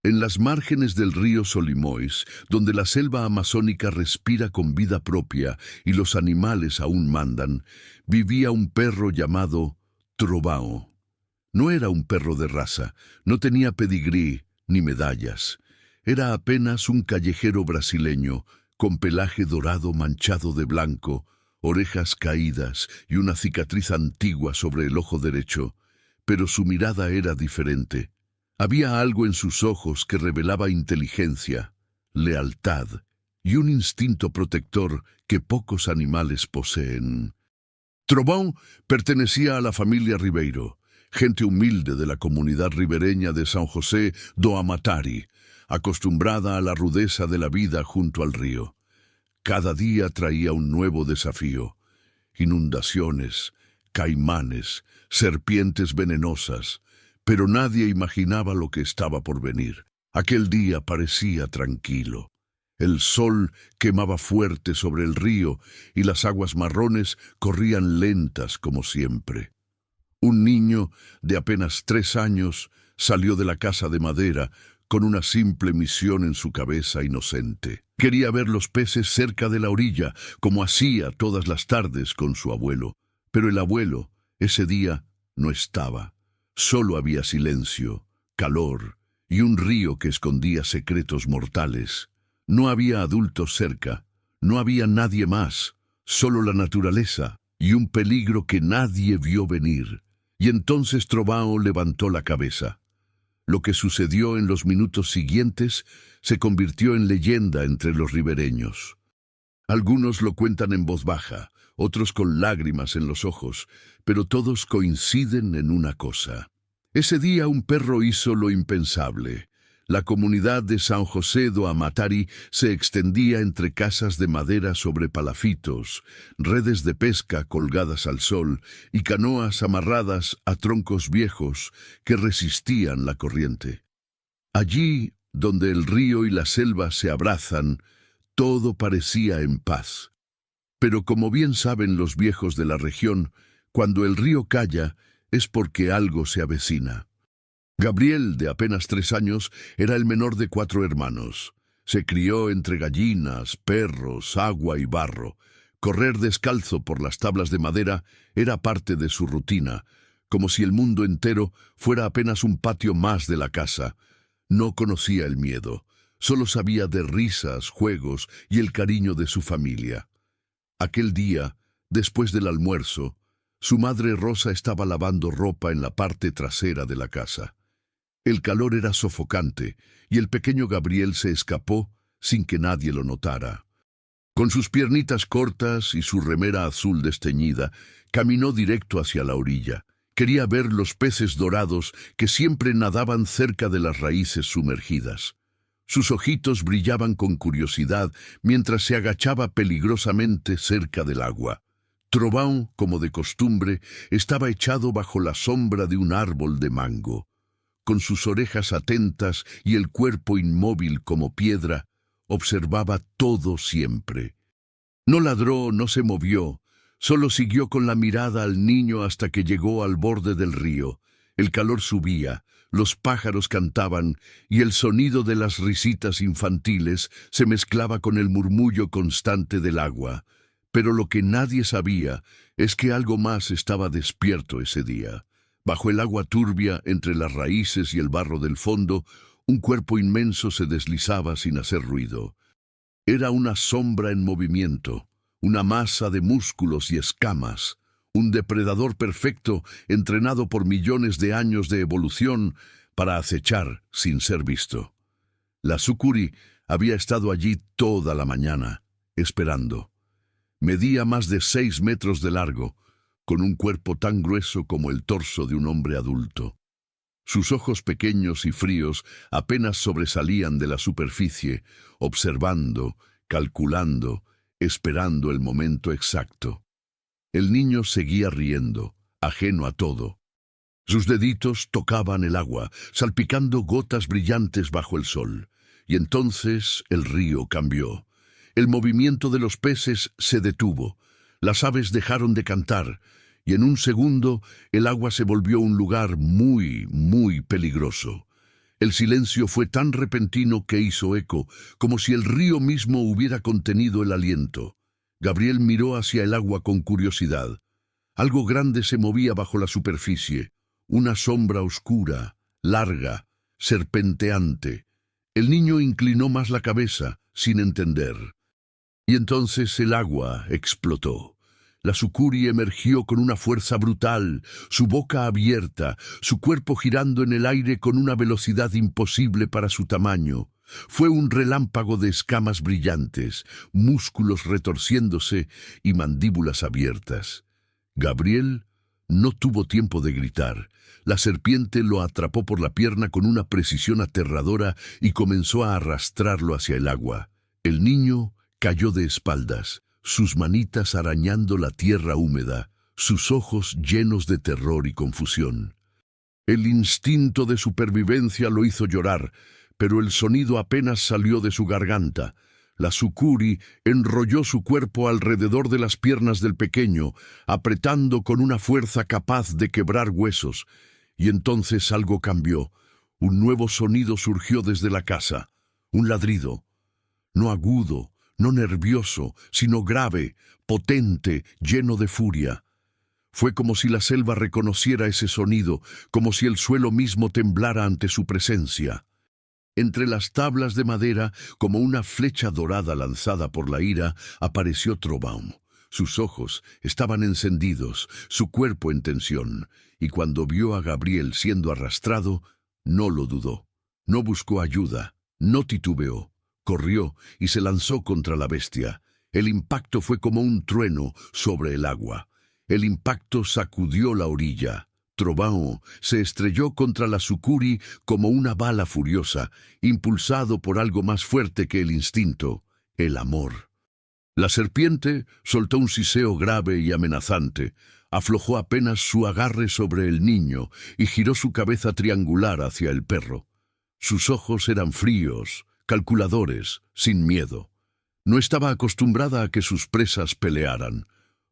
En las márgenes del río Solimois, donde la selva amazónica respira con vida propia y los animales aún mandan, vivía un perro llamado Trovão. No era un perro de raza, no tenía pedigrí ni medallas. Era apenas un callejero brasileño, con pelaje dorado manchado de blanco, orejas caídas y una cicatriz antigua sobre el ojo derecho, pero su mirada era diferente. Había algo en sus ojos que revelaba inteligencia, lealtad y un instinto protector que pocos animales poseen. Trovão pertenecía a la familia Ribeiro, gente humilde de la comunidad ribereña de São José do Amatari, acostumbrada a la rudeza de la vida junto al río. Cada día traía un nuevo desafío: inundaciones, caimanes, serpientes venenosas, pero nadie imaginaba lo que estaba por venir. Aquel día parecía tranquilo. El sol quemaba fuerte sobre el río y las aguas marrones corrían lentas como siempre. Un niño de apenas 3 años salió de la casa de madera con una simple misión en su cabeza inocente. Quería ver los peces cerca de la orilla, como hacía todas las tardes con su abuelo. Pero el abuelo, ese día, no estaba. Solo había silencio, calor y un río que escondía secretos mortales. No había adultos cerca, no había nadie más, solo la naturaleza y un peligro que nadie vio venir. Y entonces Trovão levantó la cabeza. Lo que sucedió en los minutos siguientes se convirtió en leyenda entre los ribereños. Algunos lo cuentan en voz baja, otros con lágrimas en los ojos, pero todos coinciden en una cosa. Ese día un perro hizo lo impensable. La comunidad de São José do Amatari se extendía entre casas de madera sobre palafitos, redes de pesca colgadas al sol y canoas amarradas a troncos viejos que resistían la corriente. Allí, donde el río y la selva se abrazan, todo parecía en paz. Pero como bien saben los viejos de la región, cuando el río calla es porque algo se avecina. Gabriel, de apenas 3 años, era el menor de 4 hermanos. Se crió entre gallinas, perros, agua y barro. Correr descalzo por las tablas de madera era parte de su rutina, como si el mundo entero fuera apenas un patio más de la casa. No conocía el miedo, solo sabía de risas, juegos y el cariño de su familia. Aquel día, después del almuerzo, su madre Rosa estaba lavando ropa en la parte trasera de la casa. El calor era sofocante y el pequeño Gabriel se escapó sin que nadie lo notara. Con sus piernitas cortas y su remera azul desteñida, caminó directo hacia la orilla. Quería ver los peces dorados que siempre nadaban cerca de las raíces sumergidas. Sus ojitos brillaban con curiosidad mientras se agachaba peligrosamente cerca del agua. Trovão, como de costumbre, estaba echado bajo la sombra de un árbol de mango. Con sus orejas atentas y el cuerpo inmóvil como piedra, observaba todo siempre. No ladró, no se movió, solo siguió con la mirada al niño hasta que llegó al borde del río. El calor subía, los pájaros cantaban y el sonido de las risitas infantiles se mezclaba con el murmullo constante del agua. Pero lo que nadie sabía es que algo más estaba despierto ese día. Bajo el agua turbia, entre las raíces y el barro del fondo, un cuerpo inmenso se deslizaba sin hacer ruido. Era una sombra en movimiento, una masa de músculos y escamas, un depredador perfecto entrenado por millones de años de evolución para acechar sin ser visto. La sucuri había estado allí toda la mañana, esperando. Medía más de 6 metros de largo, con un cuerpo tan grueso como el torso de un hombre adulto. Sus ojos pequeños y fríos apenas sobresalían de la superficie, observando, calculando, esperando el momento exacto. El niño seguía riendo, ajeno a todo. Sus deditos tocaban el agua, salpicando gotas brillantes bajo el sol. Y entonces el río cambió. El movimiento de los peces se detuvo. Las aves dejaron de cantar, y en un segundo el agua se volvió un lugar muy, muy peligroso. El silencio fue tan repentino que hizo eco, como si el río mismo hubiera contenido el aliento. Gabriel miró hacia el agua con curiosidad. Algo grande se movía bajo la superficie, una sombra oscura, larga, serpenteante. El niño inclinó más la cabeza, sin entender. Y entonces el agua explotó. La sucuri emergió con una fuerza brutal, su boca abierta, su cuerpo girando en el aire con una velocidad imposible para su tamaño. Fue un relámpago de escamas brillantes, músculos retorciéndose y mandíbulas abiertas. Gabriel no tuvo tiempo de gritar. La serpiente lo atrapó por la pierna con una precisión aterradora y comenzó a arrastrarlo hacia el agua. El niño cayó de espaldas, sus manitas arañando la tierra húmeda, sus ojos llenos de terror y confusión. El instinto de supervivencia lo hizo llorar, pero el sonido apenas salió de su garganta. La sucuri enrolló su cuerpo alrededor de las piernas del pequeño, apretando con una fuerza capaz de quebrar huesos. Y entonces algo cambió. Un nuevo sonido surgió desde la casa. Un ladrido. No agudo, no nervioso, sino grave, potente, lleno de furia. Fue como si la selva reconociera ese sonido, como si el suelo mismo temblara ante su presencia. Entre las tablas de madera, como una flecha dorada lanzada por la ira, apareció Trobaum. Sus ojos estaban encendidos, su cuerpo en tensión, y cuando vio a Gabriel siendo arrastrado, no lo dudó. No buscó ayuda, no titubeó. Corrió y se lanzó contra la bestia. El impacto fue como un trueno sobre el agua. El impacto sacudió la orilla. Trobaum se estrelló contra la sucuri como una bala furiosa, impulsado por algo más fuerte que el instinto, el amor. La serpiente soltó un siseo grave y amenazante, aflojó apenas su agarre sobre el niño y giró su cabeza triangular hacia el perro. Sus ojos eran fríos, calculadores, sin miedo. No estaba acostumbrada a que sus presas pelearan,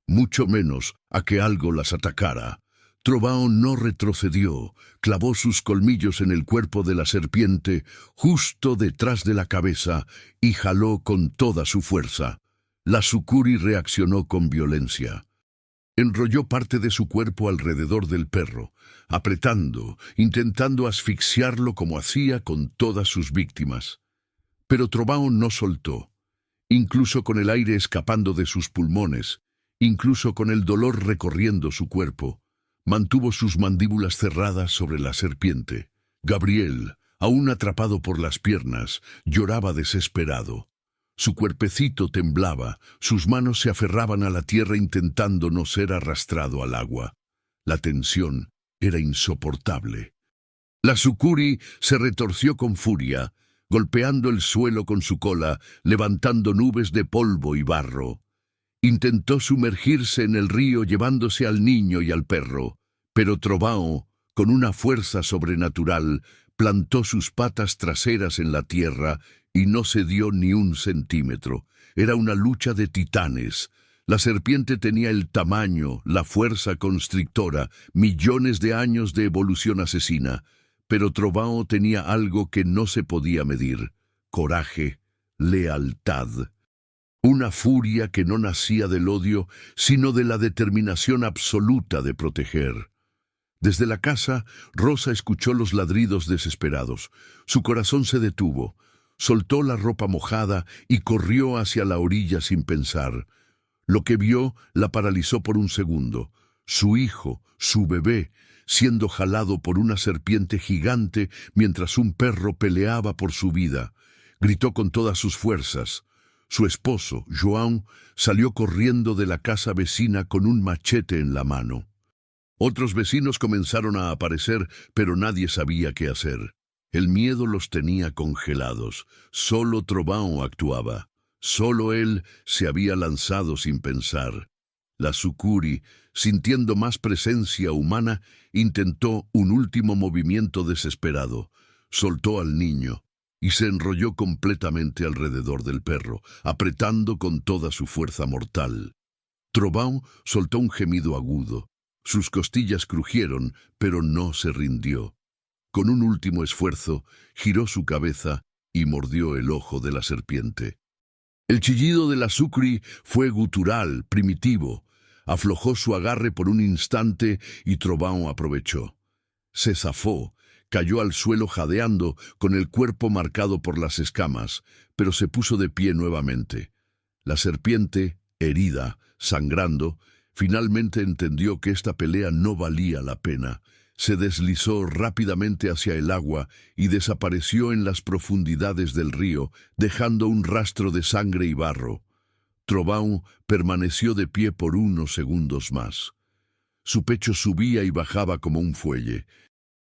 mucho menos a que algo las atacara. Trobaum no retrocedió, clavó sus colmillos en el cuerpo de la serpiente, justo detrás de la cabeza, y jaló con toda su fuerza. La sucuri reaccionó con violencia. Enrolló parte de su cuerpo alrededor del perro, apretando, intentando asfixiarlo como hacía con todas sus víctimas. Pero Trobaum no soltó, incluso con el aire escapando de sus pulmones, incluso con el dolor recorriendo su cuerpo. Mantuvo sus mandíbulas cerradas sobre la serpiente. Gabriel, aún atrapado por las piernas, lloraba desesperado. Su cuerpecito temblaba, sus manos se aferraban a la tierra intentando no ser arrastrado al agua. La tensión era insoportable. La sucuri se retorció con furia, golpeando el suelo con su cola, levantando nubes de polvo y barro. Intentó sumergirse en el río llevándose al niño y al perro, pero Trobaum, con una fuerza sobrenatural, plantó sus patas traseras en la tierra y no cedió ni un centímetro. Era una lucha de titanes. La serpiente tenía el tamaño, la fuerza constrictora, millones de años de evolución asesina, pero Trobaum tenía algo que no se podía medir: coraje, lealtad. Una furia que no nacía del odio, sino de la determinación absoluta de proteger. Desde la casa, Rosa escuchó los ladridos desesperados. Su corazón se detuvo, soltó la ropa mojada y corrió hacia la orilla sin pensar. Lo que vio la paralizó por un segundo. Su hijo, su bebé, siendo jalado por una serpiente gigante mientras un perro peleaba por su vida. Gritó con todas sus fuerzas. Su esposo, João, salió corriendo de la casa vecina con un machete en la mano. Otros vecinos comenzaron a aparecer, pero nadie sabía qué hacer. El miedo los tenía congelados. Solo Trobaum actuaba. Solo él se había lanzado sin pensar. La sucuri, sintiendo más presencia humana, intentó un último movimiento desesperado. Soltó al niño y se enrolló completamente alrededor del perro, apretando con toda su fuerza mortal. Trobaum soltó un gemido agudo. Sus costillas crujieron, pero no se rindió. Con un último esfuerzo, giró su cabeza y mordió el ojo de la serpiente. El chillido de la sucri fue gutural, primitivo. Aflojó su agarre por un instante y Trovão aprovechó. Se zafó, cayó al suelo jadeando, con el cuerpo marcado por las escamas, pero se puso de pie nuevamente. La serpiente, herida, sangrando, finalmente entendió que esta pelea no valía la pena. Se deslizó rápidamente hacia el agua y desapareció en las profundidades del río, dejando un rastro de sangre y barro. Trovão permaneció de pie por unos segundos más. Su pecho subía y bajaba como un fuelle.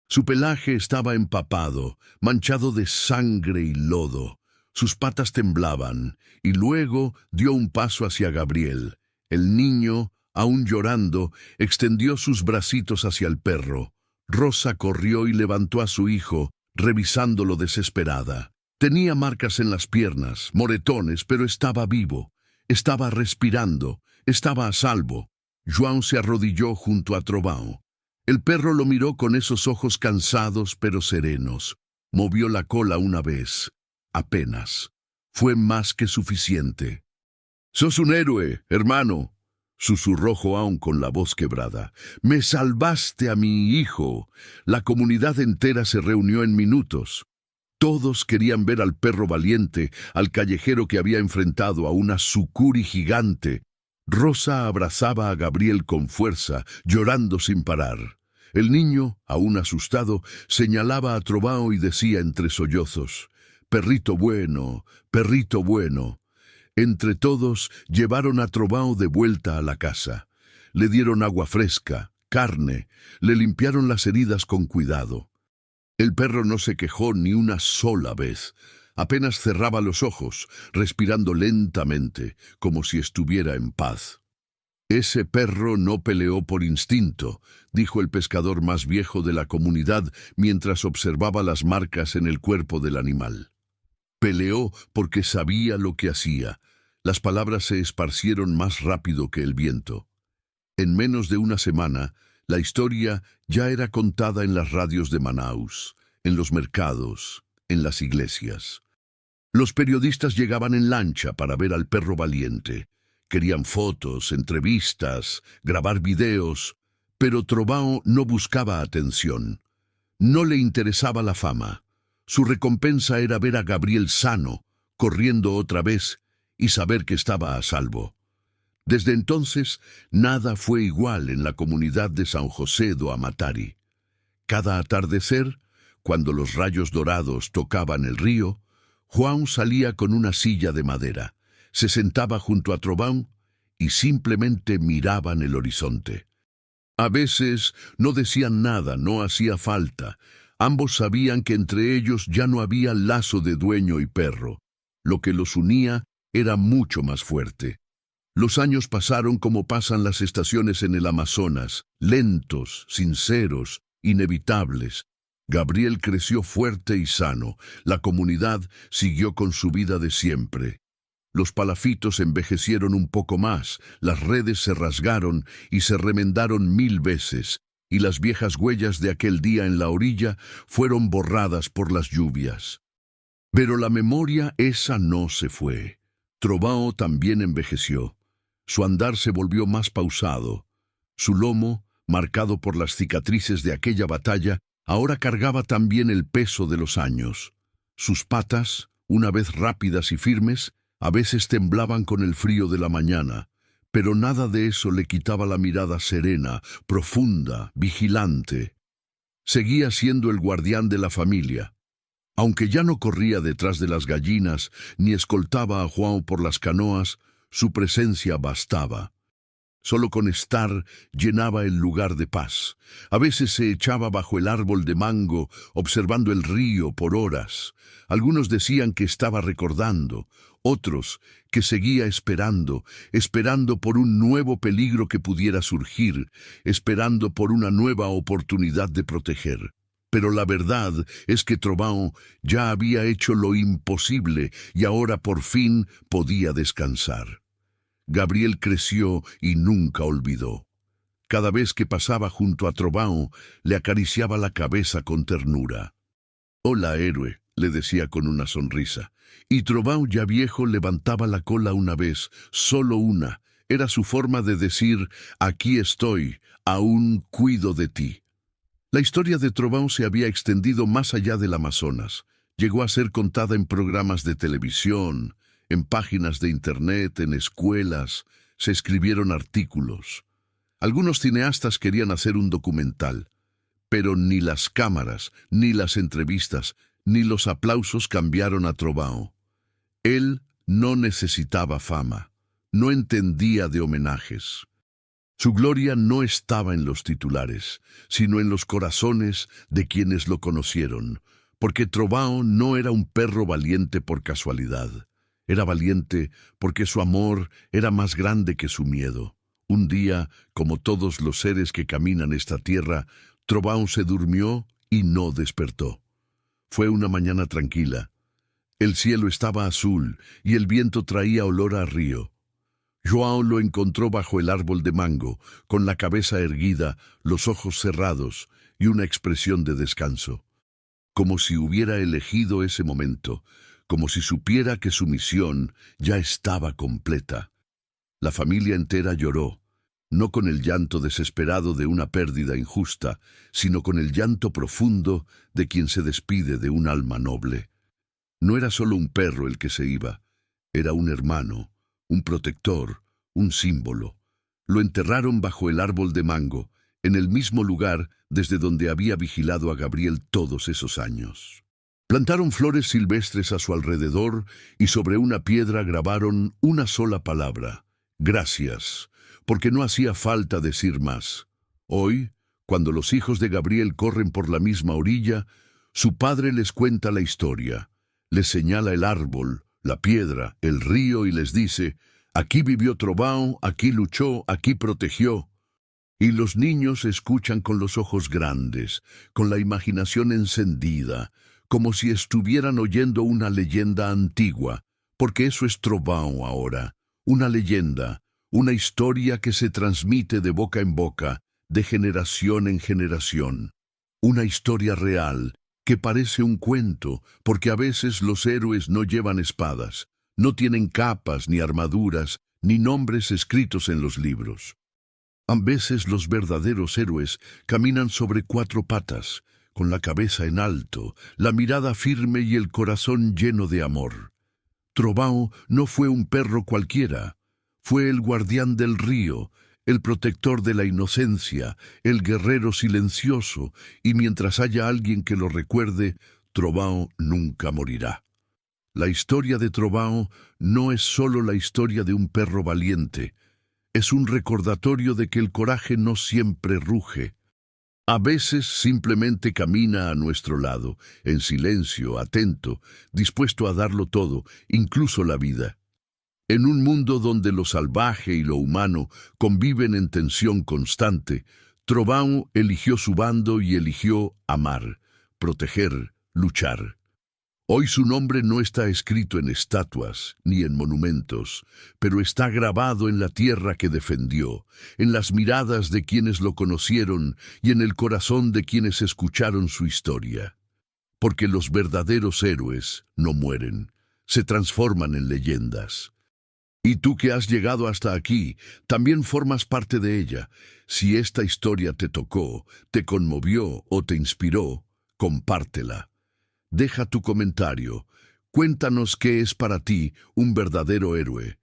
Su pelaje estaba empapado, manchado de sangre y lodo. Sus patas temblaban, y luego dio un paso hacia Gabriel. El niño, aún llorando, extendió sus bracitos hacia el perro. Rosa corrió y levantó a su hijo, revisándolo desesperada. Tenía marcas en las piernas, moretones, pero estaba vivo. Estaba respirando, estaba a salvo. João se arrodilló junto a Trovão. El perro lo miró con esos ojos cansados pero serenos. Movió la cola una vez, apenas. Fue más que suficiente. «Sos un héroe, hermano», susurró João con la voz quebrada. «Me salvaste a mi hijo». La comunidad entera se reunió en minutos. Todos querían ver al perro valiente, al callejero que había enfrentado a una sucuri gigante. Rosa abrazaba a Gabriel con fuerza, llorando sin parar. El niño, aún asustado, señalaba a Trovão y decía entre sollozos: «Perrito bueno, perrito bueno». Entre todos llevaron a Trovão de vuelta a la casa. Le dieron agua fresca, carne, le limpiaron las heridas con cuidado. El perro no se quejó ni una sola vez. Apenas cerraba los ojos, respirando lentamente, como si estuviera en paz. «Ese perro no peleó por instinto», dijo el pescador más viejo de la comunidad mientras observaba las marcas en el cuerpo del animal. «Peleó porque sabía lo que hacía». Las palabras se esparcieron más rápido que el viento. En menos de una semana, la historia ya era contada en las radios de Manaus, en los mercados, en las iglesias. Los periodistas llegaban en lancha para ver al perro valiente. Querían fotos, entrevistas, grabar videos, pero Trovão no buscaba atención. No le interesaba la fama. Su recompensa era ver a Gabriel sano, corriendo otra vez, y saber que estaba a salvo. Desde entonces, nada fue igual en la comunidad de São José do Amatari. Cada atardecer, cuando los rayos dorados tocaban el río, João salía con una silla de madera, se sentaba junto a Trovão y simplemente miraban el horizonte. A veces no decían nada, no hacía falta. Ambos sabían que entre ellos ya no había lazo de dueño y perro. Lo que los unía era mucho más fuerte. Los años pasaron como pasan las estaciones en el Amazonas, lentos, sinceros, inevitables. Gabriel creció fuerte y sano. La comunidad siguió con su vida de siempre. Los palafitos envejecieron un poco más, las redes se rasgaron y se remendaron 1000 veces, y las viejas huellas de aquel día en la orilla fueron borradas por las lluvias. Pero la memoria esa no se fue. Trovão también envejeció. Su andar se volvió más pausado. Su lomo, marcado por las cicatrices de aquella batalla, ahora cargaba también el peso de los años. Sus patas, una vez rápidas y firmes, a veces temblaban con el frío de la mañana, pero nada de eso le quitaba la mirada serena, profunda, vigilante. Seguía siendo el guardián de la familia. Aunque ya no corría detrás de las gallinas ni escoltaba a João por las canoas, su presencia bastaba. Solo con estar llenaba el lugar de paz. A veces se echaba bajo el árbol de mango, observando el río por horas. Algunos decían que estaba recordando, otros que seguía esperando, esperando por un nuevo peligro que pudiera surgir, esperando por una nueva oportunidad de proteger. Pero la verdad es que Trovão ya había hecho lo imposible y ahora por fin podía descansar. Gabriel creció y nunca olvidó. Cada vez que pasaba junto a Trovão, le acariciaba la cabeza con ternura. «Hola, héroe», le decía con una sonrisa. Y Trovão, ya viejo, levantaba la cola una vez, solo una. Era su forma de decir: «Aquí estoy, aún cuido de ti». La historia de Trovão se había extendido más allá del Amazonas. Llegó a ser contada en programas de televisión, en páginas de internet, en escuelas. Se escribieron artículos. Algunos cineastas querían hacer un documental, pero ni las cámaras, ni las entrevistas, ni los aplausos cambiaron a Trovão. Él no necesitaba fama, no entendía de homenajes. Su gloria no estaba en los titulares, sino en los corazones de quienes lo conocieron, porque Trovão no era un perro valiente por casualidad. Era valiente porque su amor era más grande que su miedo. Un día, como todos los seres que caminan esta tierra, Trovão se durmió y no despertó. Fue una mañana tranquila. El cielo estaba azul y el viento traía olor a río. João lo encontró bajo el árbol de mango, con la cabeza erguida, los ojos cerrados y una expresión de descanso. Como si hubiera elegido ese momento, como si supiera que su misión ya estaba completa. La familia entera lloró, no con el llanto desesperado de una pérdida injusta, sino con el llanto profundo de quien se despide de un alma noble. No era solo un perro el que se iba, era un hermano, un protector, un símbolo. Lo enterraron bajo el árbol de mango, en el mismo lugar desde donde había vigilado a Gabriel todos esos años. Plantaron flores silvestres a su alrededor y sobre una piedra grabaron una sola palabra: gracias, porque no hacía falta decir más. Hoy, cuando los hijos de Gabriel corren por la misma orilla, su padre les cuenta la historia, les señala el árbol, la piedra, el río y les dice: aquí vivió Trovão, aquí luchó, aquí protegió. Y los niños escuchan con los ojos grandes, con la imaginación encendida, como si estuvieran oyendo una leyenda antigua, porque eso es Trovão ahora, una leyenda, una historia que se transmite de boca en boca, de generación en generación. Una historia real, que parece un cuento, porque a veces los héroes no llevan espadas, no tienen capas ni armaduras, ni nombres escritos en los libros. A veces los verdaderos héroes caminan sobre 4 patas, con la cabeza en alto, la mirada firme y el corazón lleno de amor. Trovão no fue un perro cualquiera, fue el guardián del río, el protector de la inocencia, el guerrero silencioso, y mientras haya alguien que lo recuerde, Trovão nunca morirá. La historia de Trovão no es solo la historia de un perro valiente, es un recordatorio de que el coraje no siempre ruge. A veces simplemente camina a nuestro lado, en silencio, atento, dispuesto a darlo todo, incluso la vida. En un mundo donde lo salvaje y lo humano conviven en tensión constante, Trovão eligió su bando y eligió amar, proteger, luchar. Hoy su nombre no está escrito en estatuas ni en monumentos, pero está grabado en la tierra que defendió, en las miradas de quienes lo conocieron y en el corazón de quienes escucharon su historia. Porque los verdaderos héroes no mueren, se transforman en leyendas. Y tú que has llegado hasta aquí, también formas parte de ella. Si esta historia te tocó, te conmovió o te inspiró, compártela. Deja tu comentario, cuéntanos qué es para ti un verdadero héroe.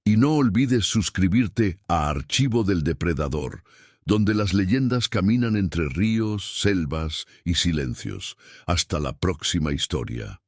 Y no olvides suscribirte a Archivo del Depredador, donde las leyendas caminan entre ríos, selvas y silencios. Hasta la próxima historia.